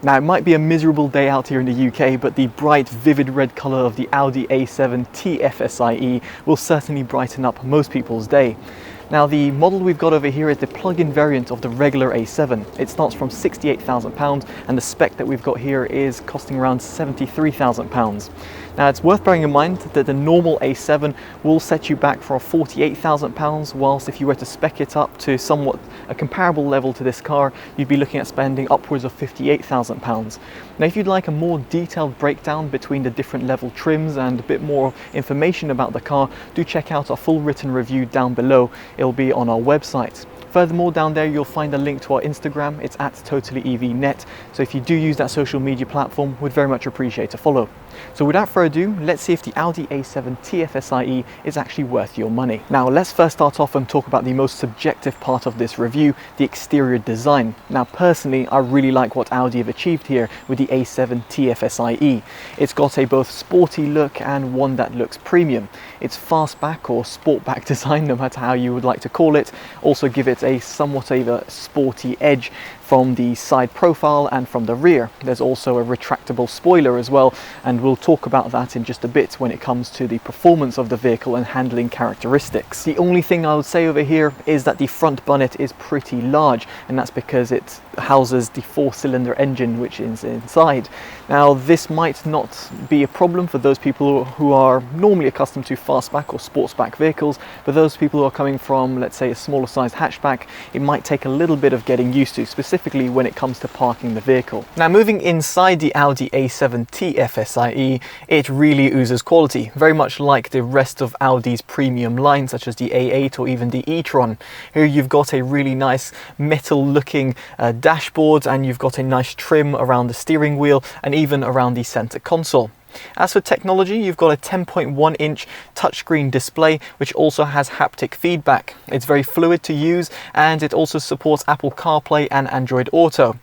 Now, it might be a miserable day out here in the UK, but the bright, vivid red colour of the Audi A7 TFSI will certainly brighten up most people's day. Now, the model we've got over here is the plug-in variant of the regular A7. It starts from £68,000 and the spec that we've got here is costing around £73,000. Now, it's worth bearing in mind that the normal A7 will set you back for £48,000, whilst if you were to spec it up to somewhat a comparable level to this car, you'd be looking at spending upwards of £58,000. Now, if you'd like a more detailed breakdown between the different level trims and a bit more information about the car, do check out our full written review down below. It'll be on our website. Furthermore, down there you'll find a link to our Instagram. It's at TotallyEVNet. So if you do use that social media platform, we'd very much appreciate a follow. So without further ado, let's see if the Audi A7 TFSI is actually worth your money. Now, let's first start off and talk about the most subjective part of this review, the exterior design. Now, personally, I really like what Audi have achieved here with the A7 TFSI. It's got a both sporty look and one that looks premium. Its fastback or sportback design, no matter how you would like to call it, also give it a somewhat of a sporty edge from the side profile and from the rear. There's also a retractable spoiler as well, and we'll talk about that in just a bit when it comes to the performance of the vehicle and handling characteristics. The only thing I would say over here is that the front bonnet is pretty large, and that's because it houses the 4-cylinder engine which is inside. Now, this might not be a problem for those people who are normally accustomed to fastback or sportsback vehicles, but those people who are coming from, let's say, a smaller sized hatchback, it might take a little bit of getting used to, specifically when it comes to parking the vehicle. Now, moving inside the Audi A7 TFSI, it really oozes quality, very much like the rest of Audi's premium line, such as the A8 or even the e-tron. Here you've got a really nice metal looking dashboard, and you've got a nice trim around the steering wheel and even around the center console. As for technology, you've got a 10.1 inch touchscreen display which also has haptic feedback. It's very fluid to use, and it also supports Apple CarPlay and Android Auto.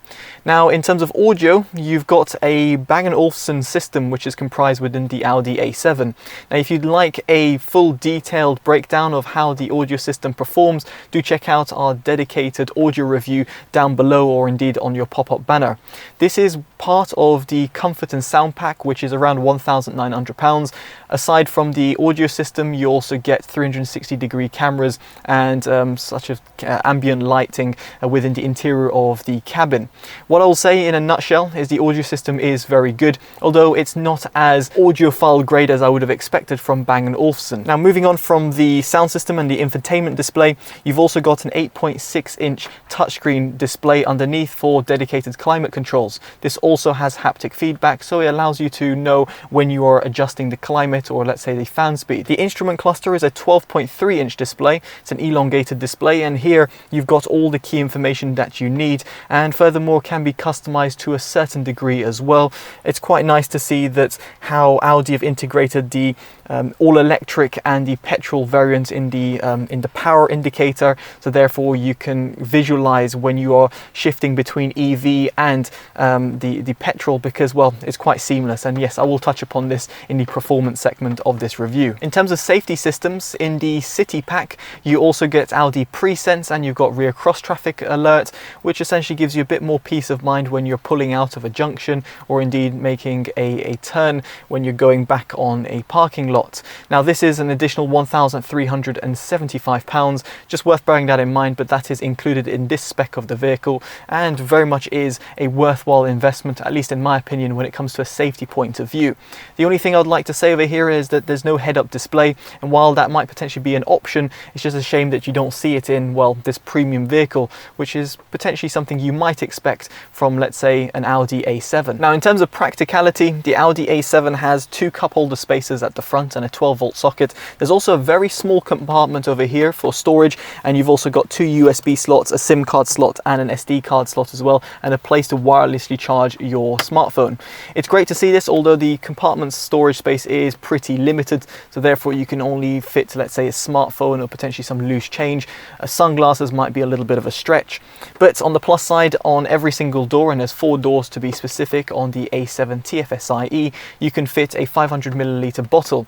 Now, in terms of audio, you've got a Bang & Olufsen system which is comprised within the Audi A7. Now, if you'd like a full detailed breakdown of how the audio system performs, do check out our dedicated audio review down below, or indeed on your pop-up banner. This is part of the Comfort and Sound Pack, which is around £1,900. Aside from the audio system, you also get 360-degree cameras and such as ambient lighting within the interior of the cabin. What I'll say in a nutshell is the audio system is very good, although it's not as audiophile grade as I would have expected from Bang & Olufsen. Now, moving on from the sound system and the infotainment display, you've also got an 8.6 inch touchscreen display underneath for dedicated climate controls. This also has haptic feedback, so it allows you to know when you are adjusting the climate, or let's say the fan speed. The instrument cluster is a 12.3 inch display. It's an elongated display, and here you've got all the key information that you need, and furthermore can be customized to a certain degree as well. It's quite nice to see that how Audi have integrated the all-electric and the petrol variant in the power indicator, so therefore you can visualize when you are shifting between EV and the petrol, because, well, it's quite seamless. And yes, I will touch upon this in the performance segment of this review. In terms of safety systems, in the City Pack you also get Audi Pre-Sense, and you've got rear cross traffic alert, which essentially gives you a bit more peace of mind when you're pulling out of a junction, or indeed making a turn when you're going back on a parking lot. Now, this is an additional £1,375, just worth bearing that in mind, but that is included in this spec of the vehicle, and very much is a worthwhile investment, at least in my opinion, when it comes to a safety point of view. The only thing I'd like to say over here is that there's no head-up display, and while that might potentially be an option, it's just a shame that you don't see it in, well, this premium vehicle, which is potentially something you might expect from, let's say, an Audi A7. Now, in terms of practicality, the Audi A7 has 2 cup holder spaces at the front and a 12-volt socket. There's also a very small compartment over here for storage, and you've also got 2 USB slots, a SIM card slot and an SD card slot as well, and a place to wirelessly charge your smartphone. It's great to see this, although the compartment's storage space is pretty limited, so therefore you can only fit, let's say, a smartphone or potentially some loose change. Sunglasses might be a little bit of a stretch. But on the plus side, on every single door, and there's 4 doors to be specific on the A7 TFSI, you can fit a 500 milliliter bottle.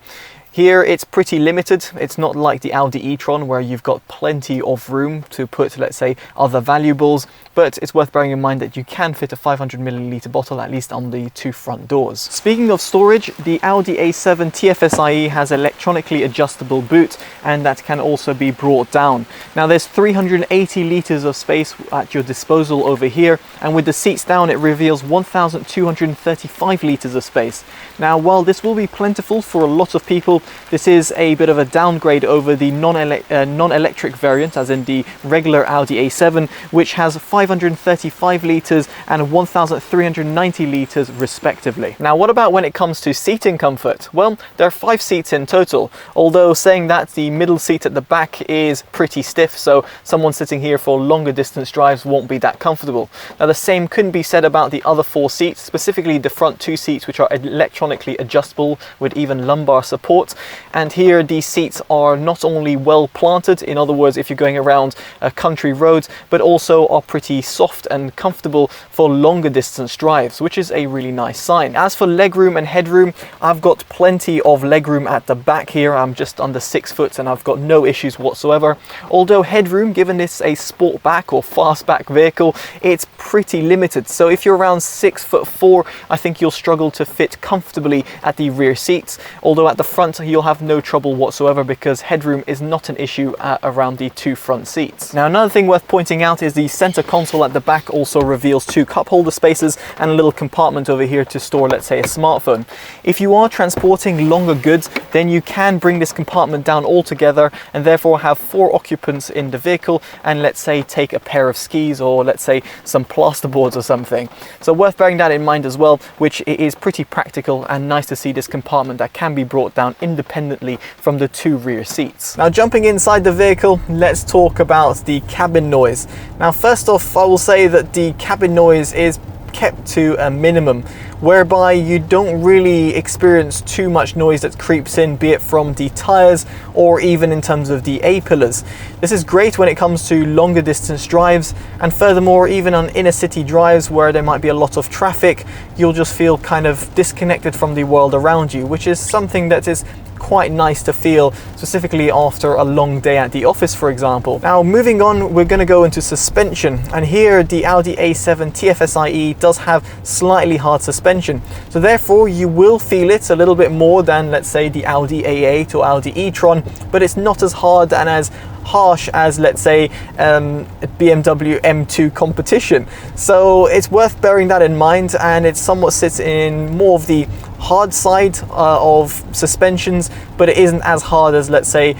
Here it's pretty limited. It's not like the Audi e-tron where you've got plenty of room to put, let's say, other valuables, but it's worth bearing in mind that you can fit a 500 milliliter bottle at least on the two front doors. Speaking of storage, the Audi A7 TFSI has electronically adjustable boot, and that can also be brought down. Now there's 380 liters of space at your disposal over here, and with the seats down it reveals 1,235 liters of space. Now while this will be plentiful for a lot of people, this is a bit of a downgrade over the non-electric variant, as in the regular Audi A7, which has 535 litres and 1,390 litres respectively. Now what about when it comes to seating comfort? Well, there are 5 seats in total, although saying that, the middle seat at the back is pretty stiff, so someone sitting here for longer distance drives won't be that comfortable. Now the same couldn't be said about the other 4 seats, specifically the front 2 seats, which are electronically adjustable with even lumbar support. And here these seats are not only well planted, in other words if you're going around country roads, but also are pretty soft and comfortable for longer distance drives, which is a really nice sign. As for legroom and headroom, I've got plenty of legroom at the back here. I'm just under 6 foot and I've got no issues whatsoever. Although headroom, given this a sportback or fastback vehicle, it's pretty limited. So if you're around 6'4", I think you'll struggle to fit comfortably at the rear seats. Although at the front you'll have no trouble whatsoever because headroom is not an issue around the 2 front seats. Now another thing worth pointing out is the center console at the back also reveals 2 cup holder spaces and a little compartment over here to store, let's say, a smartphone. If you are transporting longer goods, then you can bring this compartment down altogether and therefore have 4 occupants in the vehicle and, let's say, take a pair of skis or, let's say, some plasterboards or something. So worth bearing that in mind as well, which it is pretty practical and nice to see this compartment that can be brought down independently from the 2 rear seats. Now jumping inside the vehicle, let's talk about the cabin noise. Now first off, I will say that the cabin noise is kept to a minimum, whereby you don't really experience too much noise that creeps in, be it from the tires or even in terms of the A-pillars. This is great when it comes to longer distance drives, and furthermore even on inner city drives where there might be a lot of traffic, you'll just feel kind of disconnected from the world around you, which is something that is quite nice to feel, specifically after a long day at the office, for example. Now moving on, we're going to go into suspension, and here the Audi A7 TFSI does have slightly hard suspension, so therefore you will feel it a little bit more than, let's say, the Audi A8 or Audi e-tron, but it's not as hard and as harsh as, let's say, BMW M2 competition. So it's worth bearing that in mind, and it somewhat sits in more of the hard side of suspensions, but it isn't as hard as, let's say,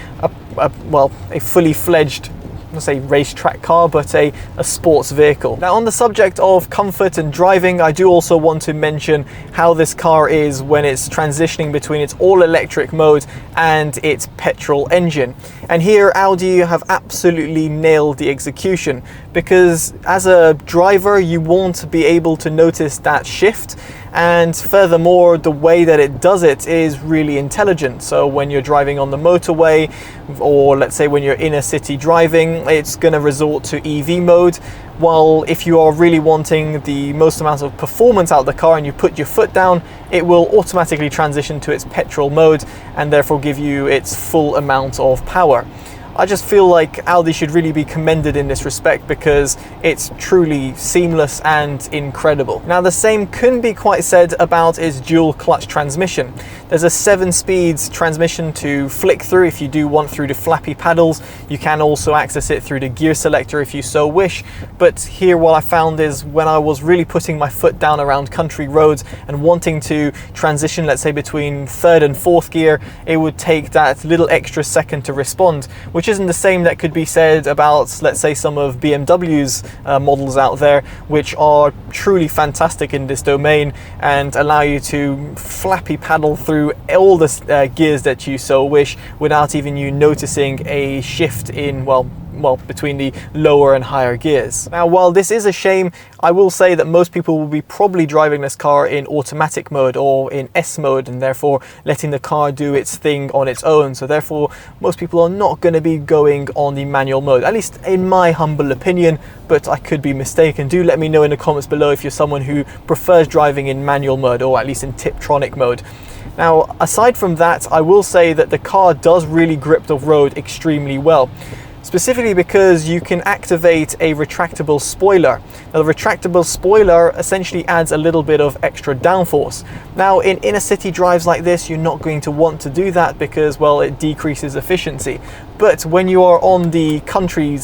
a fully fledged, let's say, racetrack car, but a sports vehicle. Now on the subject of comfort and driving, I do also want to mention how this car is when it's transitioning between its all-electric mode and its petrol engine. And here Audi have absolutely nailed the execution, because as a driver you won't be able to notice that shift, and furthermore the way that it does it is really intelligent. So when you're driving on the motorway, or let's say when you're inner city driving, it's going to resort to EV mode, while if you are really wanting the most amount of performance out of the car and you put your foot down, it will automatically transition to its petrol mode and therefore give you its full amount of power. I just feel like Audi should really be commended in this respect, because it's truly seamless and incredible. Now the same couldn't be quite said about its dual clutch transmission. There's a 7 speeds transmission to flick through if you do want through the flappy paddles. You can also access it through the gear selector if you so wish. But here what I found is when I was really putting my foot down around country roads and wanting to transition, let's say, between 3rd and 4th gear, it would take that little extra second to respond, which isn't the same that could be said about, let's say, some of BMW's models out there, which are truly fantastic in this domain and allow you to flappy paddle through all the gears that you so wish without even you noticing a shift in, well, well, between the lower and higher gears. Now, while this is a shame, I will say that most people will be probably driving this car in automatic mode or in S mode, and therefore letting the car do its thing on its own. So therefore, most people are not going to be going on the manual mode, at least in my humble opinion, but I could be mistaken. Do let me know in the comments below if you're someone who prefers driving in manual mode, or at least in Tiptronic mode. Now, aside from that, I will say that the car does really grip the road extremely well, specifically because you can activate a retractable spoiler. Now, the retractable spoiler essentially adds a little bit of extra downforce. Now, in inner city drives like this, you're not going to want to do that because, well, it decreases efficiency. But when you are on the country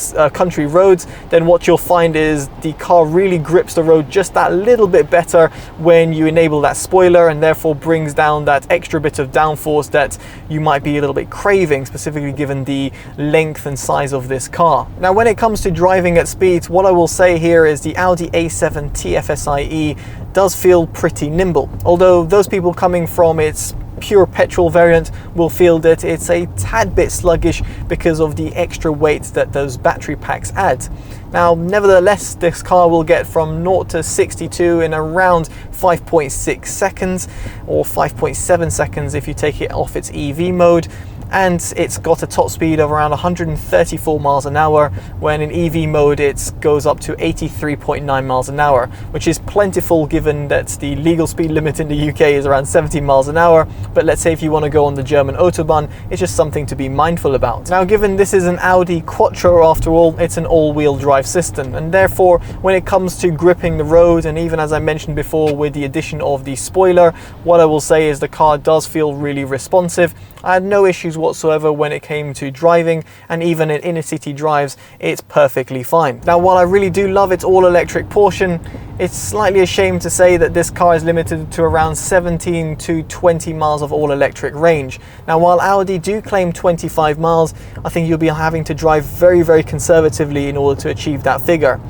roads, then what you'll find is the car really grips the road just that little bit better when you enable that spoiler, and therefore brings down that extra bit of downforce that you might be a little bit craving, specifically given the length and size of this car. Now, when it comes to driving at speed, what I will say here is the Audi A7 TFSI does feel pretty nimble, although those people coming from its pure petrol variant will feel that it's a tad bit sluggish because of the extra weight that those battery packs add. Now, nevertheless, this car will get from 0 to 62 in around 5.6 seconds, or 5.7 seconds if you take it off its EV mode. And it's got a top speed of around 134 miles an hour, when in EV mode it goes up to 83.9 miles an hour, which is plentiful given that the legal speed limit in the UK is around 70 miles an hour. But let's say if you want to go on the German Autobahn, it's just something to be mindful about. Now, given this is an Audi Quattro after all, it's an all-wheel drive system, and therefore when it comes to gripping the road, and even as I mentioned before with the addition of the spoiler, what I will say is the car does feel really responsive. I had no issues whatsoever when it came to driving, and even in inner city drives it's perfectly fine. Now, while I really do love its all-electric portion, it's slightly a shame to say that this car is limited to around 17 to 20 miles of all-electric range. Now, while Audi do claim 25 miles, I think you'll be having to drive very, very conservatively in order to achieve that figure.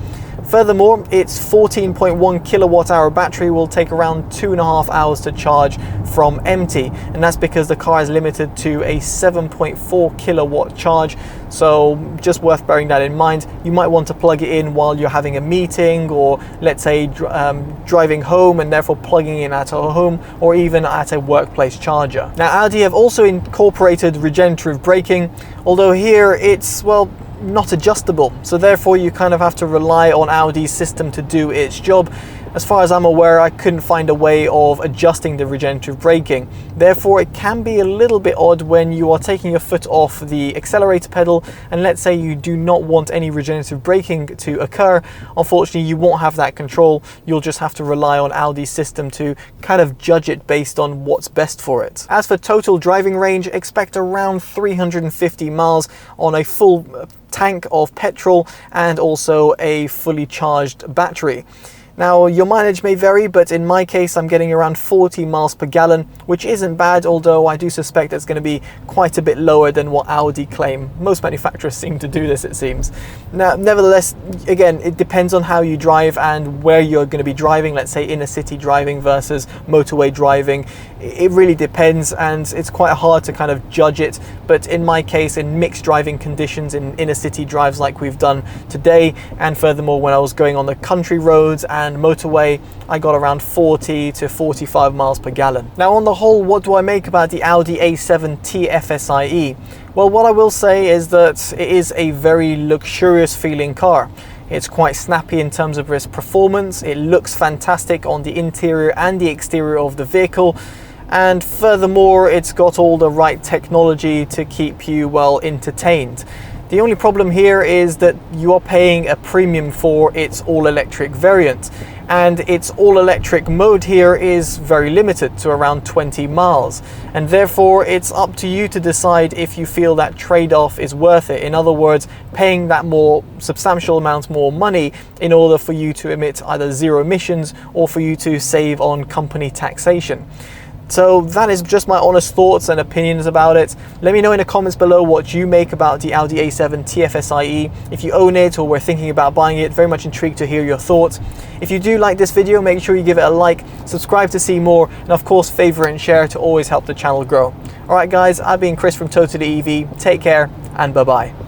Furthermore, its 14.1 kilowatt hour battery will take around 2.5 hours to charge from empty, and that's because the car is limited to a 7.4 kilowatt charge. So just worth bearing that in mind. You might want to plug it in while you're having a meeting, or let's say driving home and therefore plugging in at a home, or even at a workplace charger. Now, Audi have also incorporated regenerative braking, although here it's, well, not adjustable, so therefore you kind of have to rely on Audi's system to do its job. As far as I'm aware, I couldn't find a way of adjusting the regenerative braking. Therefore, it can be a little bit odd when you are taking your foot off the accelerator pedal, and let's say you do not want any regenerative braking to occur. Unfortunately, you won't have that control. You'll just have to rely on Audi's system to kind of judge it based on what's best for it. As for total driving range, expect around 350 miles on a full tank of petrol and also a fully charged battery. Now, your mileage may vary, but in my case I'm getting around 40 miles per gallon, which isn't bad, although I do suspect it's going to be quite a bit lower than what Audi claim. Most manufacturers seem to do this, it seems. Now, nevertheless, again, it depends on how you drive and where you're going to be driving. Let's say inner city driving versus motorway driving. It really depends, and it's quite hard to kind of judge it. But in my case, in mixed driving conditions, in inner city drives like we've done today, and furthermore when I was going on the country roads and motorway, I got around 40 to 45 miles per gallon. Now, on the whole, what do I make about the Audi A7 TFSI? Well, what I will say is that it is a very luxurious feeling car. It's quite snappy in terms of its performance. It looks fantastic on the interior and the exterior of the vehicle. And furthermore, it's got all the right technology to keep you well entertained. The only problem here is that you are paying a premium for its all-electric variant, and its all-electric mode here is very limited to around 20 miles, and therefore it's up to you to decide if you feel that trade-off is worth it. In other words, paying that more substantial amount more money in order for you to emit either zero emissions or for you to save on company taxation. So that is just my honest thoughts and opinions about it. Let me know in the comments below what you make about the Audi A7 TFSI. If you own it or were thinking about buying it, very much intrigued to hear your thoughts. If you do like this video, make sure you give it a like, subscribe to see more, and of course favorite and share to always help the channel grow. Alright guys, I've been Chris from TotallyEV. Take care and bye bye.